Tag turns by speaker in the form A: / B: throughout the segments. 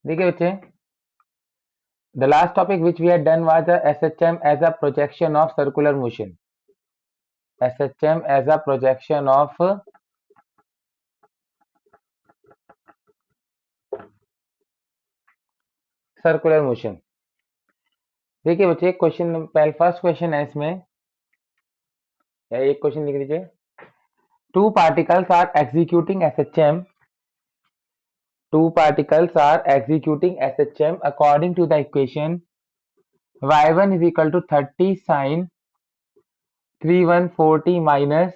A: देखिए बच्चे, the last topic which we had done was the SHM as a projection of circular motion. SHM as a projection of circular motion. देखिए बच्चे, question पहले first question है इसमें, या एक क्वेश्चन लिख लीजिए. Two particles are executing SHM. Two particles are executing SHM according to the equation y1 is equal to 30 sine 3140 minus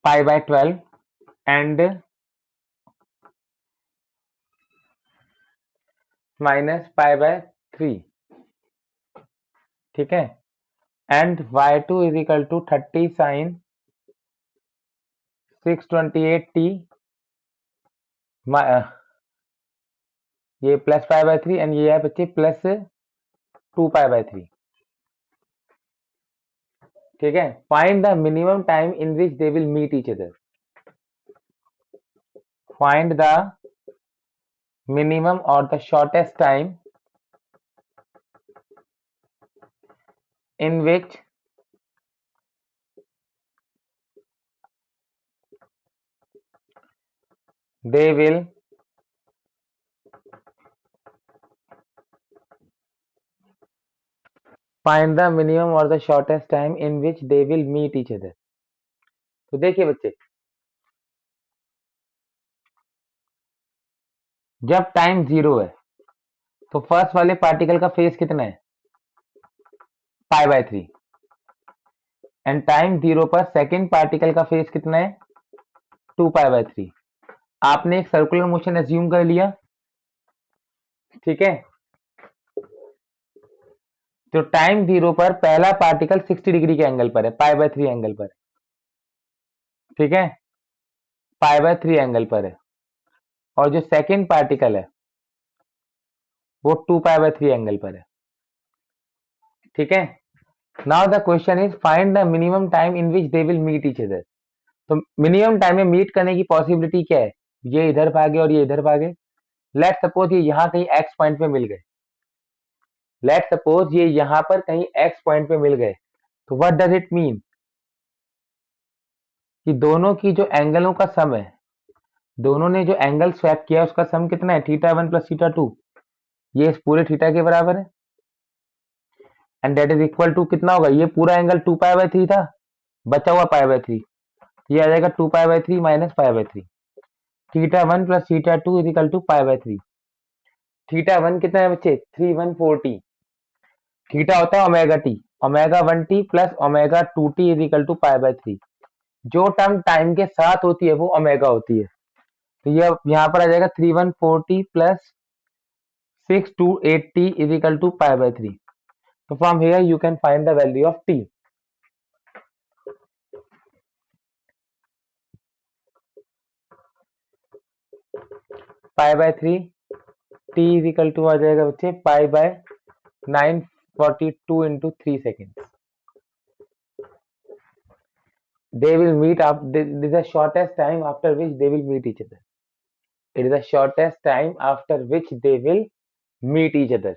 A: pi by 12 and minus pi by 3. ठीक है. And y2 is equal to 30 sine 628t ये plus pi by 3 and ये है बच्चे plus 2 pi by 3. ठीक है. Find the minimum time in which they will meet each other. Find the minimum और the shortest time in which they will find the minimum or the shortest time in which they will meet each other. तो देखिए बच्चे, जब time 0 है तो first वाले particle का phase कितना है, पाई बाय 3. एंड टाइम 0 पर सेकेंड पार्टिकल का फेज कितना है, 2 पाई बाय 3. आपने एक सर्कुलर मोशन एज्यूम कर लिया. ठीक है. तो टाइम 0 पर पहला पार्टिकल 60 डिग्री के एंगल पर है, पाई बाय 3 एंगल पर है. ठीक है. पाई बाय 3 एंगल पर है. और जो सेकेंड पार्टिकल है वो 2 पाई बाय 3 एंगल पर है. ठीक है. Now the question is find the minimum time in which they will meet each other. तो मिनिमम टाइम में मीट करने की पॉसिबिलिटी क्या है, ये इधर भागे और ये इधर भागे. लेट सपोज ये यहाँ कहीं एक्स पॉइंट पे मिल गए. लेट सपोज ये यहाँ पर कहीं एक्स पॉइंट पे मिल गए. तो व्हाट डज इट मीन कि दोनों की जो एंगलों का सम है, दोनों ने जो एंगल स्वैप किया उसका सम कितना है, θ1 प्लस θ2. ये इस पूरे थीटा के बराबर है. And that is equal to कितना होगा, ये पूरा एंगल 2 पाई बाय 3 था, बचा हुआ पाई बाय 3. ये आ जाएगा 2 pi by 3 minus pi by 3. θ1 plus θ2 is equal to pi by 3. θ1 कितना है बच्चे, 3140. थीटा होता है omega t. Omega 1t plus omega 2t is equal to pi by 3. जो टर्म टाइम के साथ होती है वो ओमेगा होती है. तो ये यहाँ पर आ जाएगा 3140 plus 628t is equal to pi by 3. तो from here you can find the value of t. Pi by 3 t is equal to आ जाएगा बच्चे pi by 942 into 3 seconds. They will meet up. This is the shortest time after which they will meet each other. It is the shortest time after which they will meet each other.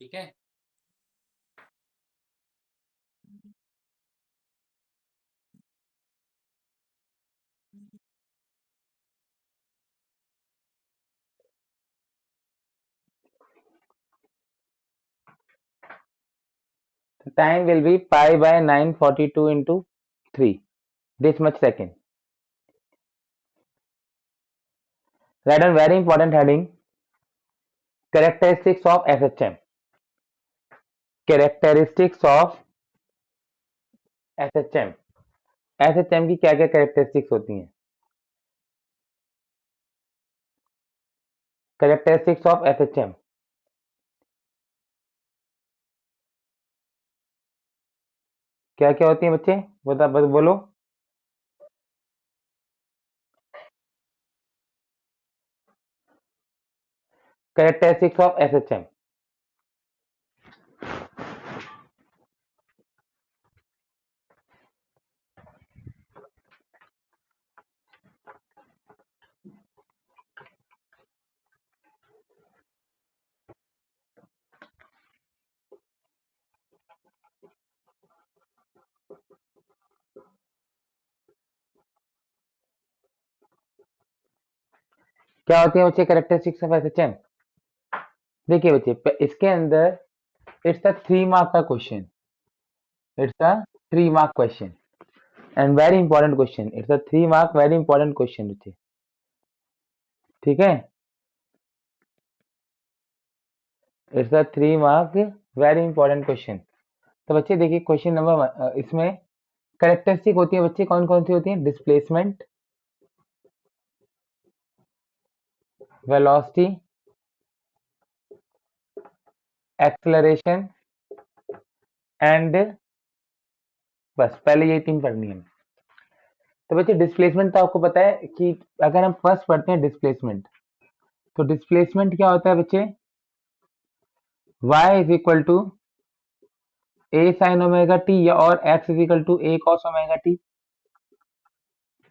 A: ठीक है. The time will be pi by 942 into 3. This much second. Write a very important heading. Characteristics of SHM. Characteristics of SHM. SHM की क्या क्या characteristics होती हैं. Characteristics of SHM. क्या क्या होती है बच्चे, बता बस बोलो। Characteristics of SHM. क्या होती है बच्चे कैरेक्टरिस्टिक्स ऑफ एसएचएम? देखिए बच्चे, इसके अंदर इट्स अ 3 मार्क का question. It's a 3 mark question and very important question. It's a 3 mark very important question बच्चे, ठीक है। It's a 3 mark very important question. तो बच्चे देखिए क्वेश्चन नंबर इसमें कैरेक्टरिस्टिक होती है बच्चे, कौन कौन सी होती है? डिस्प्लेसमेंट, वेलोसिटी, एक्सेलरेशन एंड, बस पहले ये 3 पढ़नी है। तो बच्चे डिस्प्लेसमेंट तो आपको पता है कि अगर हम फर्स्ट पढ़ते हैं डिस्प्लेसमेंट, तो डिस्प्लेसमेंट क्या होता है बच्चे? y is equal to a sine omega t या और x is equal to a cos omega t,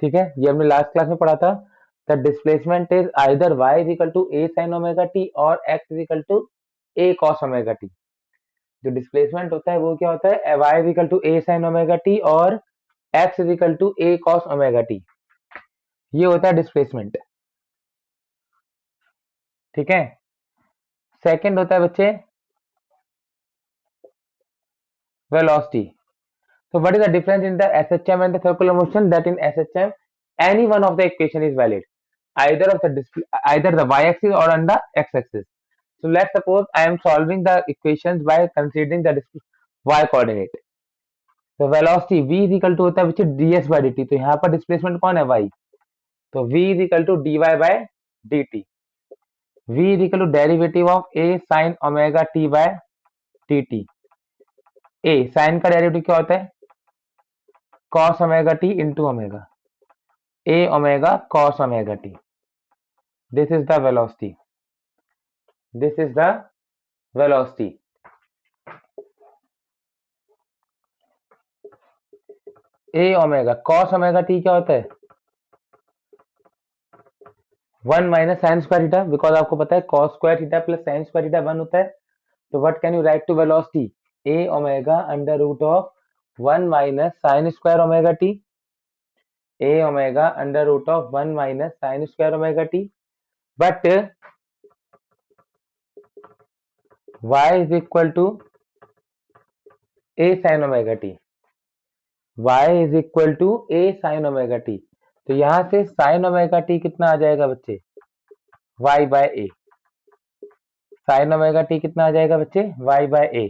A: ठीक है। ये हमने लास्ट क्लास में पढ़ा था। The displacement is either y is equal to a sine omega t और x is equal to a cos omega t. जो डिस्प्लेसमेंट होता है वो क्या होता है? y is equal to a sine omega t और x is equal to a cos omega t. ये होता है डिस्प्लेसमेंट, ठीक है। सेकंड होता है बच्चे velocity. So what is the difference in the SHM and the circular motion? That in SHM, any one of the equation is valid, either of the either the y-axis or on the x-axis. So let's suppose I am solving the equations by considering the y coordinate. तो velocity v is equal to होता है बच्चे ds by dt। तो यहाँ पर displacement कौन है? y। तो v is equal to dy by dt। v is equal to derivative of a sin omega t by dt। a sin का डेरिवेटिव क्या होता है? cos omega t into omega, a omega cos omega t। This is the velocity, this is the velocity। a omega cos omega t क्या होता है? 1 minus sine square theta, because आपको पता है cos square theta plus sine square theta 1 होता है। तो what can you write to velocity? a omega under root of 1 minus sine square omega t, a omega under root of 1 minus sine square omega t। But y is equal to a sin omega t, y is equal to a sin omega t। तो यहां से sin omega t कितना आ जाएगा बच्चे? y by a। sin omega t कितना आ जाएगा बच्चे? y by a।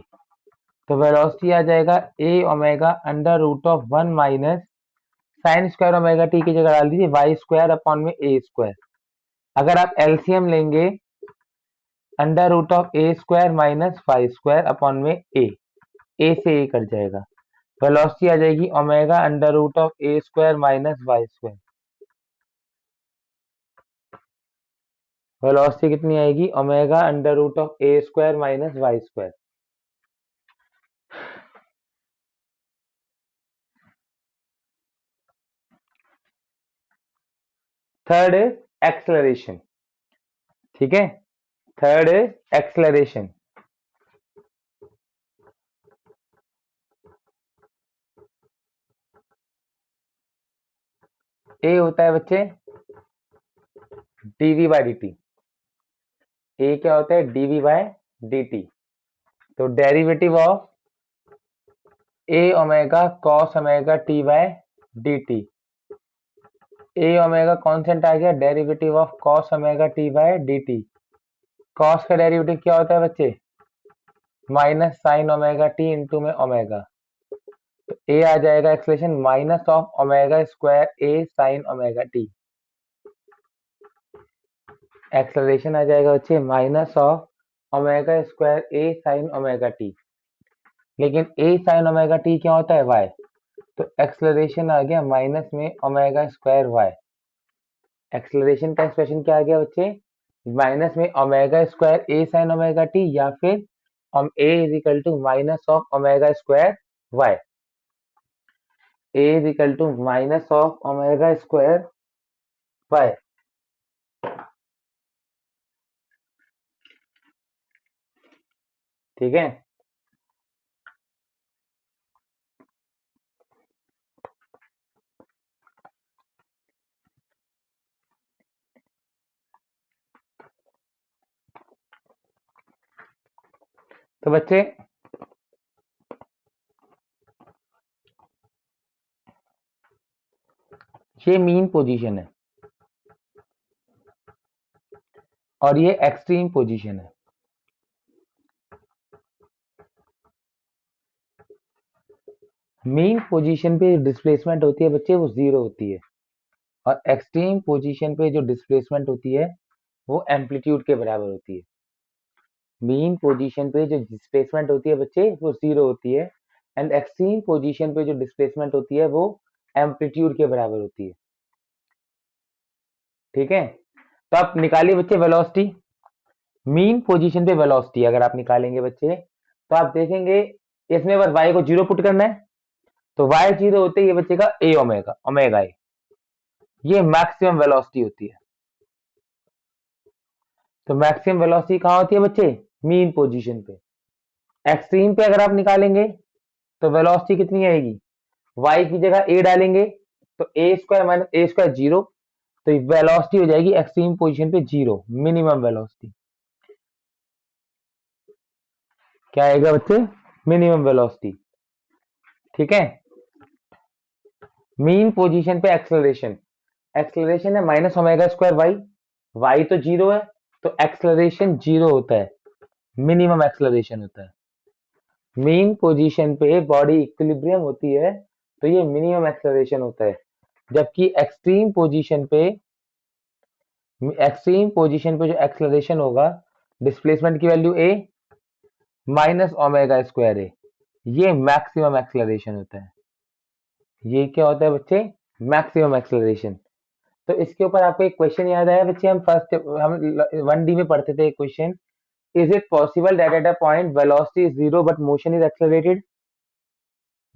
A: तो वेलोसिटी आ जाएगा a omega under root of 1 minus sine square omega t की जगह डाल दीजिए y स्क्वायर अपॉन में a स्क्वायर। अगर आप एलसीएम लेंगे under root of a square minus y square upon में a से a कट जाएगा। वेलोसिटी आ जाएगी omega under root of a square minus y square. Velocity कितनी आएगी? Omega under root of a square minus y square. Third is acceleration, ठीक है। Third is acceleration. ए होता है बच्चे dv बाय dt। ए क्या होता है? dv by dt। तो derivative of a omega cos omega t by dt। a omega constant आ गया, derivative of cos omega t by dt। cos का डेरिवेटिव क्या होता है बच्चे? Minus sine omega t into में ओमेगा। तो ए आ जाएगा expression minus of omega square a sine omega t. Acceleration आ जाएगा बच्चे minus of omega square a sine omega t. लेकिन ए साइन ओमेगा टी क्या होता है? वाई। तो एक्सेलरेशन आ गया माइनस में ओमेगा स्क्वायर वाई। एक्सेलरेशन का एक्सप्रेशन क्या आ गया बच्चे? माइनस में omega square a sine omega t या फिर a is equal to minus of omega square y. A is equal to minus of omega square y. ठीक है। तो बच्चे ये मीन पोजीशन है और ये एक्सट्रीम पोजीशन है। मीन पोजीशन पे डिस्प्लेसमेंट होती है बच्चे वो जीरो होती है और एक्सट्रीम पोजीशन पे जो डिस्प्लेसमेंट होती है वो एम्पलीट्यूड के बराबर होती है। मीन पोजीशन पे जो डिस्प्लेसमेंट होती है बच्चे वो जीरो होती है एंड एक्सट्रीम पोजीशन पे जो डिस्प्लेसमेंट होती है वो एम्पलीट्यूड के बराबर होती है। ठीक है। तो आप निकालिए बच्चे वेलोसिटी। मीन पोजीशन पे वेलोसिटी अगर आप निकालेंगे बच्चे तो आप देखेंगे इसमें बस y को जीरो पुट करना है। तो y जीरो होते ही ये बच्चे का ए ओमेगा ओमेगा ए, ये मैक्सिमम वेलोसिटी होती है। तो मैक्सिमम वेलोसिटी कहाँ होती है बच्चे? मीन पोजीशन पे। एक्सट्रीम पे अगर आप निकालेंगे तो वेलोसिटी कितनी आएगी? y की जगह a डालेंगे तो a square minus a square zero. तो वेलोसिटी हो जाएगी एक्सट्रीम पोजीशन पे जीरो, मिनिमम वेलोसिटी। क्या आएगा बच्चे? Minimum velocity. ठीक है। मीन पोजीशन पे एक्सेलरेशन, एक्सेलरेशन है minus omega square y. Y तो जीरो है तो एक्सेलरेशन जीरो होता है, मिनिमम एक्सेलरेशन होता है। मीन पोजीशन पे बॉडी इक्विलिब्रियम होती है तो ये मिनिमम एक्सेलरेशन होता है। जबकि एक्सट्रीम पोजीशन पे जो एक्सेलरेशन होगा डिस्प्लेसमेंट की वैल्यू ए माइनस ओमेगा स्क्वायर ए, ये मैक्सिमम एक्सेलरेशन होता है। ये क्या होता है बच्चे? Maximum acceleration. तो इसके ऊपर आपको एक क्वेश्चन याद आया बच्चे? हम 1D में पढ़ते थे एक question, is it possible that at a point velocity is zero but motion is accelerated?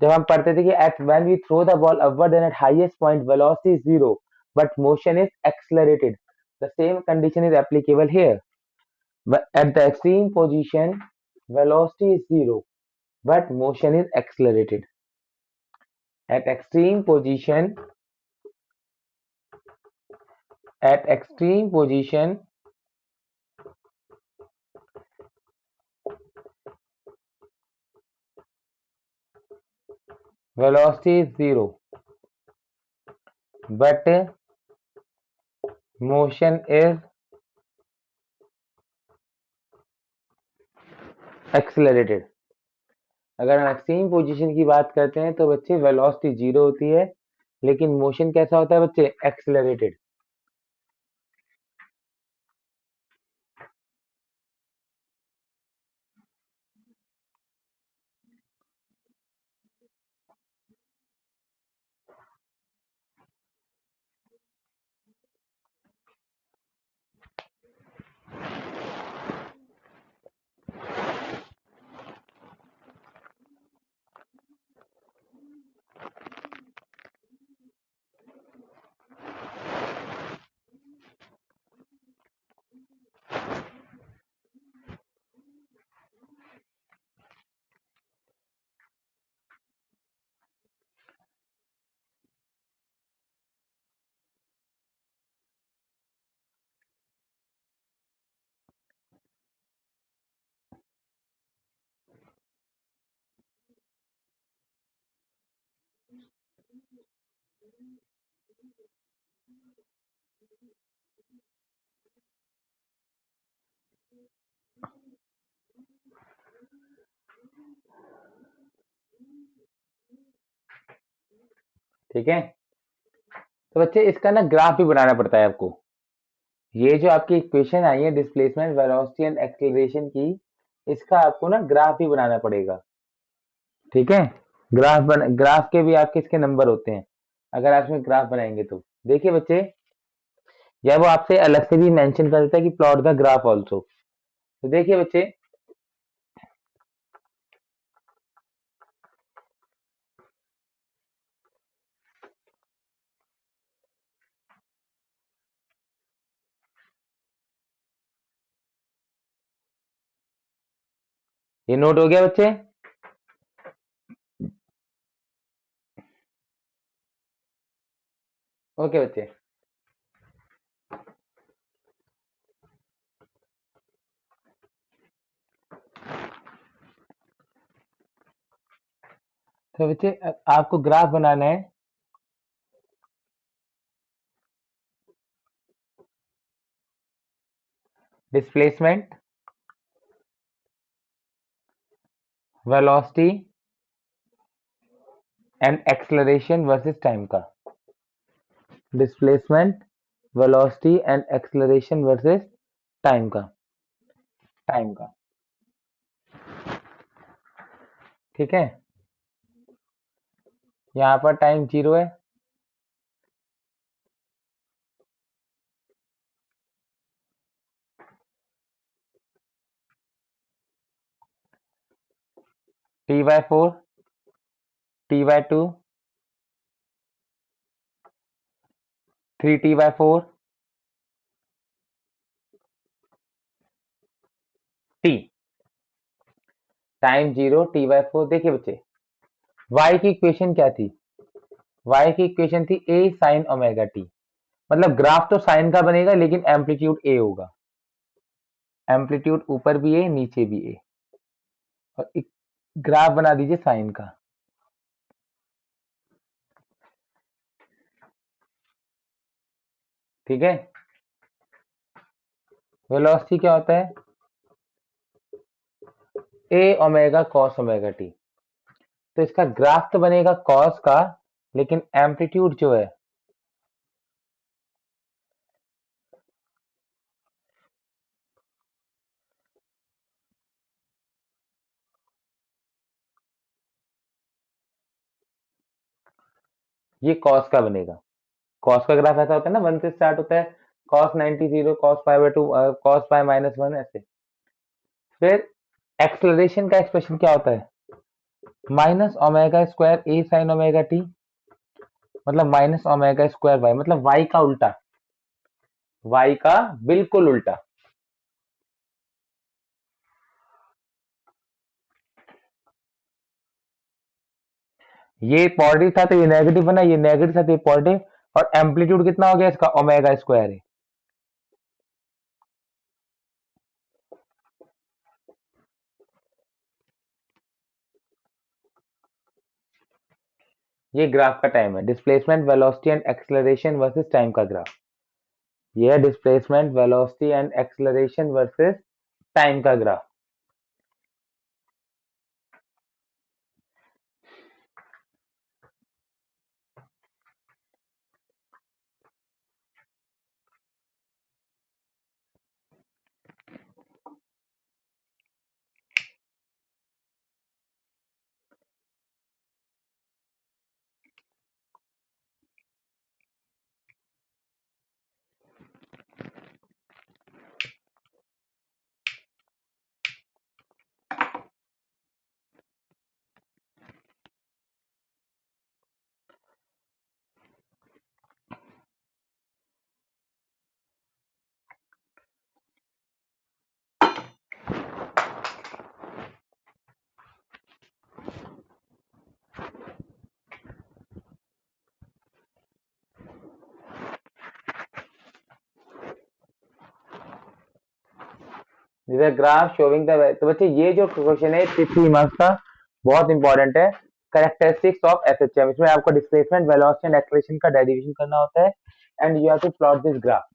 A: जब हम पढ़ते थे कि at when we throw the ball upward then at highest point velocity is zero but motion is accelerated, the same condition is applicable here. At the extreme position velocity is zero but motion is accelerated. At extreme position velocity is zero but motion is accelerated. अगर हम extreme position की बात करते हैं तो बच्चे velocity zero होती है लेकिन मोशन कैसा होता है बच्चे? एक्सेलरेटेड। ठीक है। तो बच्चे इसका ना ग्राफ भी बनाना पड़ता है आपको। ये जो आपकी इक्वेशन आई है डिस्प्लेसमेंट वेलोसिटी एंड एक्सेलरेशन की, इसका आपको ना ग्राफ भी बनाना पड़ेगा। ठीक है, ग्राफ के भी आपके इसके नंबर होते हैं, अगर आप इसमें ग्राफ बनाएंगे तो। देखिए बच्चे, या वो आपसे अलग से भी मेंशन कर देता है कि प्लॉट द ग्राफ ऑल्सो। तो देखिए बच्चे, ये नोट हो गया बच्चे? ओके बच्चे। तो बच्चे आपको ग्राफ बनाना है। Displacement velocity and acceleration versus time का। Displacement velocity and acceleration versus time का। टाइम का। ठीक है, यहाँ पर टाइम 0 है, T/4, T/2, 3T/4, T। Time 0, T/4। देखिए बच्चे, y की इक्वेशन क्या थी? y की इक्वेशन थी a sin ओमेगा t। मतलब ग्राफ तो साइन का बनेगा, लेकिन एम्पलीट्यूड a होगा। एम्पलीट्यूड ऊपर भी a, नीचे भी a। और एक ग्राफ बना दीजिए साइन का। ठीक है, वेलोसिटी क्या होता है? a omega cos omega t। तो इसका ग्राफ तो बनेगा cos का, लेकिन एम्पलीट्यूड जो है, ये cos का बनेगा। cos का ग्राफ ऐसा होता है ना, 1 से स्टार्ट होता है, cos 90 0, cos π/2, cos π-1 ऐसे। फिर एक्सेलरेशन का एक्सप्रेशन क्या होता है? Minus omega square a sin omega t, मतलब माइनस ओमेगा स्क्वायर y, मतलब y का उल्टा। y का बिल्कुल उल्टा। ये पॉजिटिव था तो ये नेगेटिव बना, ये नेगेटिव था तो ये पॉजिटिव। और एम्पलीट्यूड कितना हो गया इसका? ओमेगा स्क्वायर है। ये ग्राफ का टाइम है, displacement velocity and acceleration versus time का ग्राफ। ये है displacement velocity and acceleration versus time का ग्राफ। ग्राफ शोविंग द, तो बच्चे ये जो क्वेश्चन है 3 मार्क्स का, बहुत इंपॉर्टेंट है। कैरेक्टरिस्टिक्स ऑफ एसएचएम, इसमें आपको डिस्प्लेसमेंट वेलोसिटी एंड एक्सेलरेशन का डेरिवेशन करना होता है, and you have to plot this graph.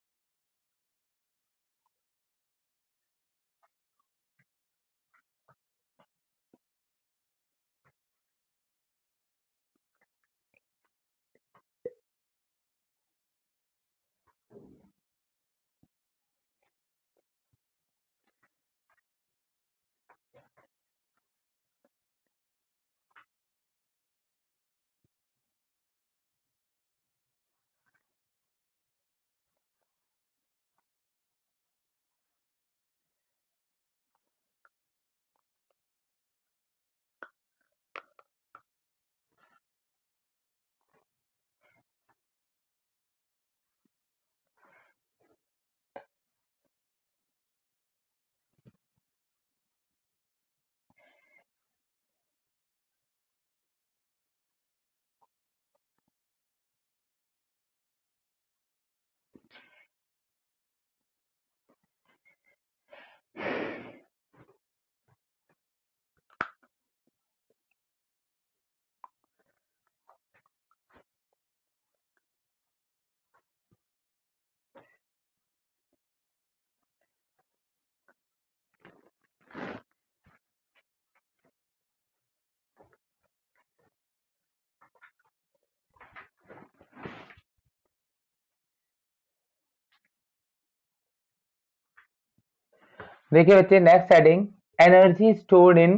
A: देखिए बच्चे, next heading, energy stored in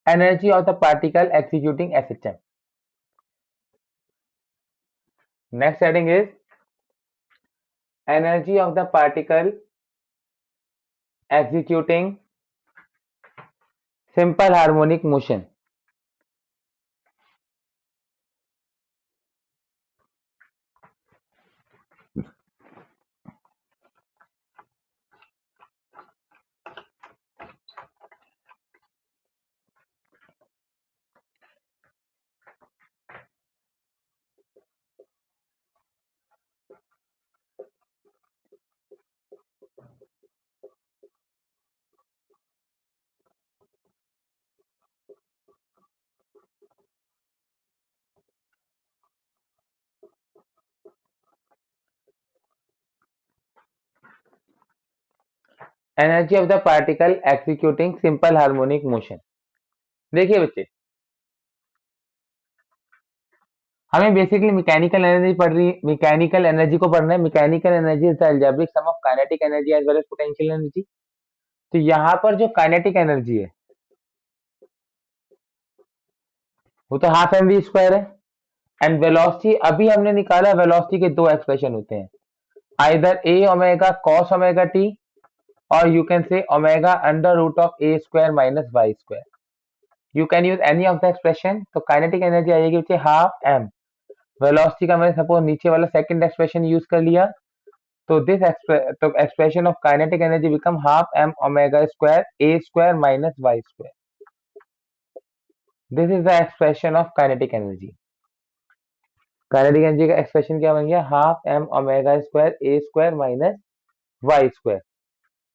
A: energy of the particle executing SHM. Next heading is energy of the particle executing simple harmonic motion। Energy of the particle executing simple harmonic motion. देखिए बच्चे, हमें basically mechanical energy पढ़ रही है, mechanical energy को पढ़ना है। Mechanical energy is the algebraic sum of kinetic energy as well as potential energy. तो यहाँ पर जो काइनेटिक एनर्जी है वो तो हाफ एम वी स्क्वायर है, एंड वेलोसिटी अभी हमने निकाला, वेलोसिटी के दो एक्सप्रेशन होते हैं, either a omega cos omega t और you can say omega under root of a square minus y square. You can use any of the expression. तो काइनेटिक एनर्जी आ जाएगी बच्चे हाफ एम, वेलोसिटी का मैंने suppose नीचे वाला second expression use कर लिया, तो दिस तो expression of kinetic energy become half m omega square a square minus y square. This is the expression of kinetic energy. Kinetic energy का expression क्या बन गया, half m omega square a square minus y square.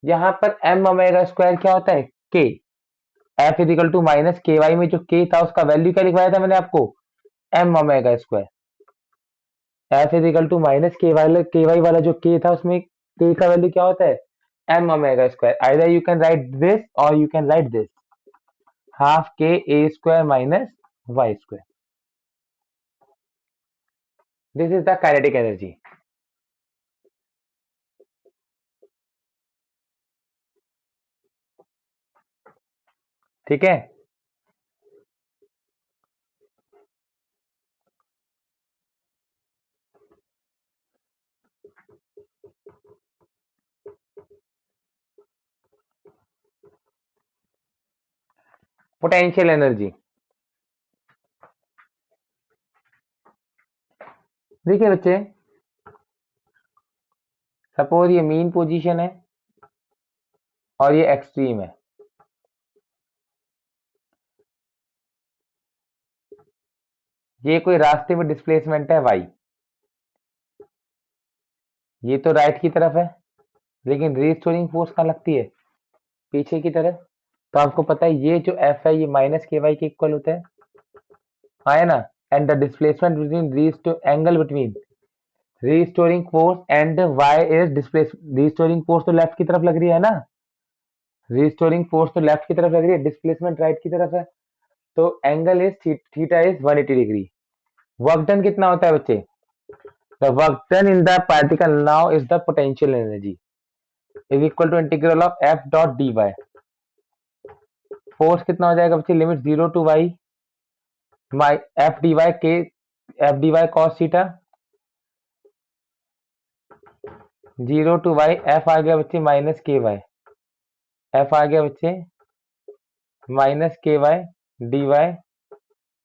A: यहाँ पर m omega square क्या होता है, k. F is equal to minus k y में जो के था उसका वैल्यू क्या लिखवाया था मैंने आपको, m omega square. F is equal to minus k y वाला जो के था उसमें के का वैल्यू क्या होता है, m omega square. Either you can write this और you can write this, half k a square minus y square. This is the kinetic energy. ठीक है, पोटेंशियल एनर्जी। देखिए बच्चे, सपोज ये मीन पोजीशन है और ये एक्सट्रीम है। ये कोई रास्ते में डिस्प्लेसमेंट है वाई, ये तो राइट की तरफ है, लेकिन रीस्टोरिंग फोर्स कहाँ लगती है, पीछे की तरफ। तो आपको पता है ये जो एफ है ये माइनस के वाई के इक्वल होता है, है ना। And the displacement between angle between restoring force and y is displace. Restoring force तो लेफ्ट की तरफ लग रही है ना, रीस्टोरिंग फोर्स तो लेफ्ट की तरफ लग रही है, डिस्प्लेसमेंट राइट की तरफ है। तो angle is theta is 180 degree. Work done कितना होता है बच्चे, the work done in the particle now is the potential energy is equal to integral of f dot d y. Force कितना हो जाएगा बच्चे, लिमिट 0 टू वाई माई f d y के, f d y cos theta, 0 to y f आ गया बच्चे minus k Y, f आ गया बच्चे minus k y d y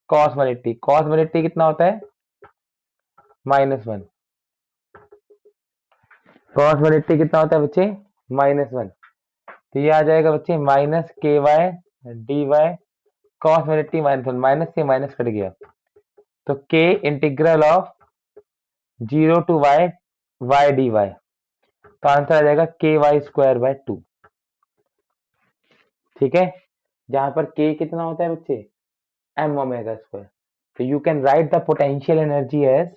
A: cos 180, cos 180 कितना होता है -1, कॉस 180 कितना होता है बच्चे -1, तो ये आ जाएगा बच्चे minus k y d y cos 180 -1, minus से माइनस कट गया, तो k integral of 0 to y y d y, तो आंसर आ जाएगा के वाई स्क्वायर बाय 2। ठीक है, जहां पर के कितना होता है बच्चे एम ओमेगा स्क्वायर, तो you can write the potential energy as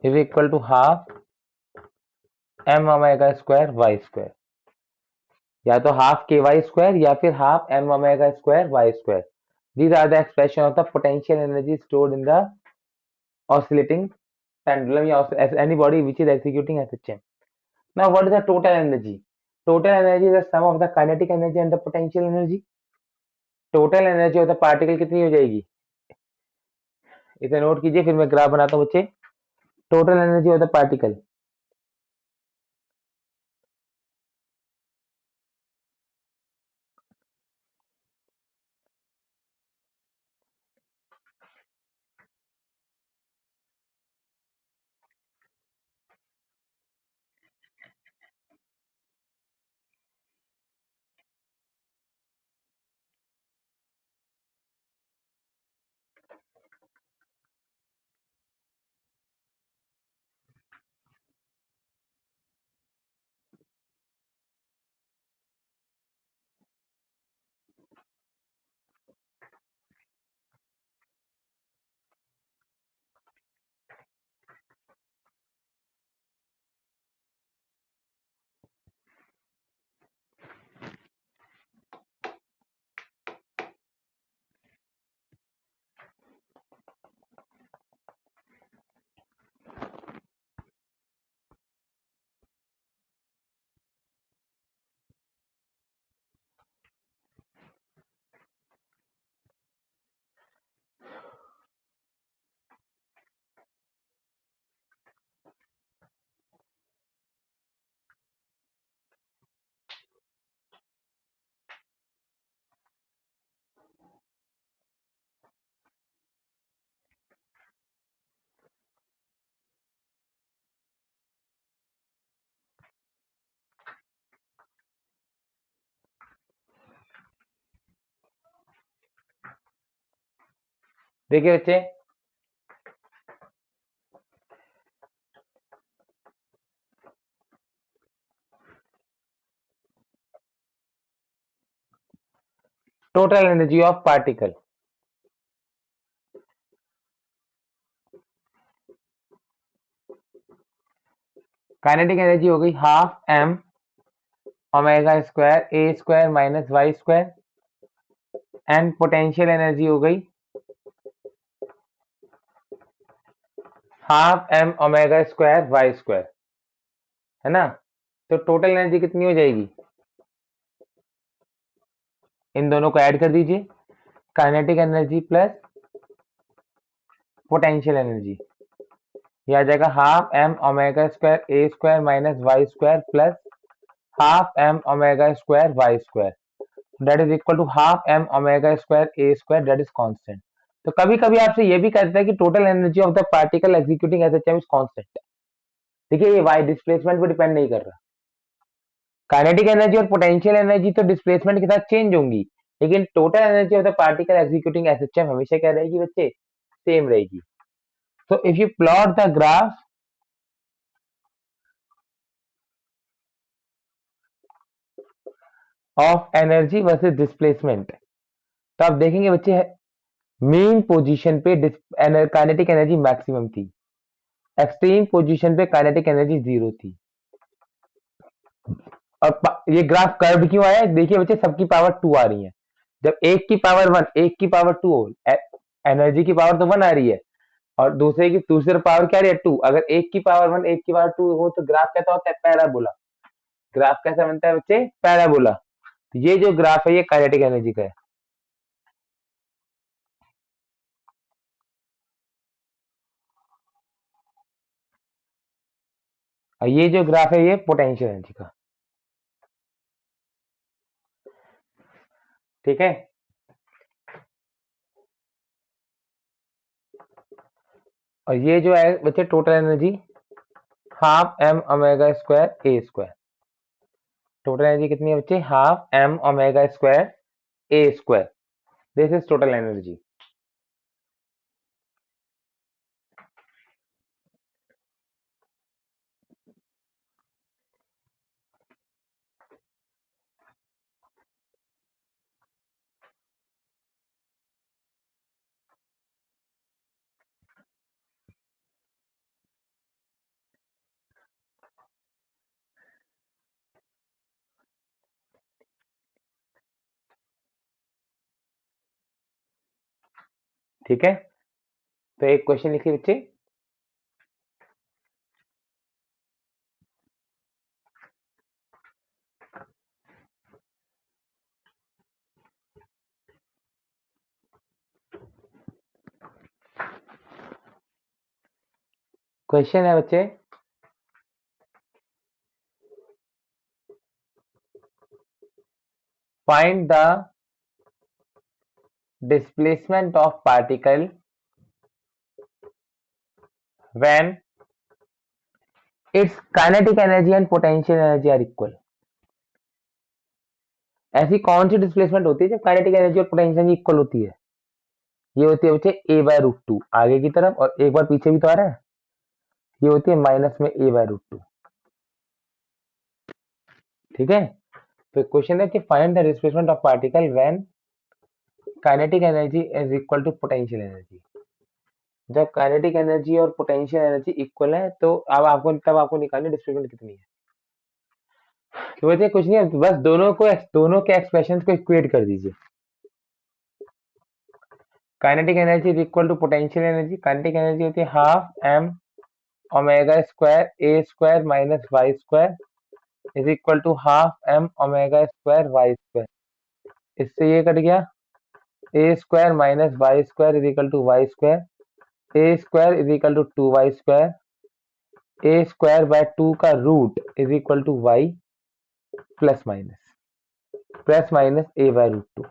A: is equal to half m omega square y square, या तो हाफ के वाई स्क्वायर या फिर half m omega square y square. These are the expression of the potential energy stored in the oscillating pendulum or any body which is executing SHM. Now, what is the total energy? Total energy is the sum of the kinetic energy and the potential energy. Total energy of the particle कितनी हो जाएगी, इसे note कीजिए, फिर मैं graph बनाता हूँ बच्चे। Total energy of the particle, देखिए बच्चे, total energy of particle, kinetic energy हो गई half m omega square a square minus y square, and potential energy हो गई half m omega square y square, है ना। तो टोटल एनर्जी कितनी हो जाएगी, इन दोनों को ऐड कर दीजिए, kinetic energy plus potential energy, यह आ जाएगा half m omega square a square minus y square plus half m omega square y square, that is equal to half m omega square a square, that is constant. तो कभी कभी आपसे ये भी कहता है कि total energy of the particle executing SHM is constant. देखिए ये वाई डिस्प्लेसमेंट पर डिपेंड नहीं कर रहा, काइनेटिक एनर्जी और पोटेंशियल एनर्जी तो डिस्प्लेसमेंट के साथ चेंज होंगी, लेकिन total energy of the particle executing SHM हमेशा क्या रहेगी बच्चे, सेम रहेगी। So if you plot the graph of energy versus displacement, तो आप देखेंगे बच्चे मेन पोजीशन पे काइनेटिक एनर्जी मैक्सिमम थी, एक्सट्रीम पोजीशन पे काइनेटिक एनर्जी 0 थी। और ये ग्राफ कर्व क्यों आया, देखिए बच्चे सबकी पावर 2 आ रही है, जब एक की पावर 1 एक की पावर 2 हो, एनर्जी की पावर तो 1 आ रही है, और दूसरे पावर क्या है 2। अगर एक की पावर 1 एक की पावर 2 हो तो ग्राफ कैसा होता है पैराबोला। ग्राफ कैसा बनता है बच्चे पैराबोला। तो ये जो ग्राफ है ये काइनेटिक एनर्जी का है। और ये जो ग्राफ है ये पोटेंशियल एनर्जी का। ठीक है। और ये जो है बच्चे total energy half m omega square a square. Total energy कितनी है बच्चे half m omega square a square. This is total energy. ठीक है। तो एक क्वेश्चन लिखिए बच्चे। क्वेश्चन है बच्चे find the displacement of particle when its kinetic energy and potential energy are equal। ऐसी कौन सी डिस्प्लेसमेंट होती है जब काइनेटिक एनर्जी और पोटेंशियल एनर्जी इक्वल होती है। ये होती है बच्चे a/√2 आगे की तरफ और एक बार पीछे भी तो आ रहा है। ये होती है माइनस में a/√2। ठीक है। तो क्वेश्चन है कि find the displacement of particle when kinetic energy is equal to potential energy. जब काइनेटिक एनर्जी और पोटेंशियल एनर्जी इक्वल है तो अब आपको निकालनी डिस्प्लेसमेंट कितनी है। तो बच्चे कुछ नहीं है बस दोनों के एक्सप्रेशन को इक्वेट कर दीजिए। Kinetic energy is equal to potential energy. Kinetic energy होती है half m omega square a square minus y square is equal to half m omega square y square. इससे ये कट गया a square minus y square is equal to y square. A square is equal to 2y स्क्वायर। A square by 2 का root is equal to y plus minus a by √2।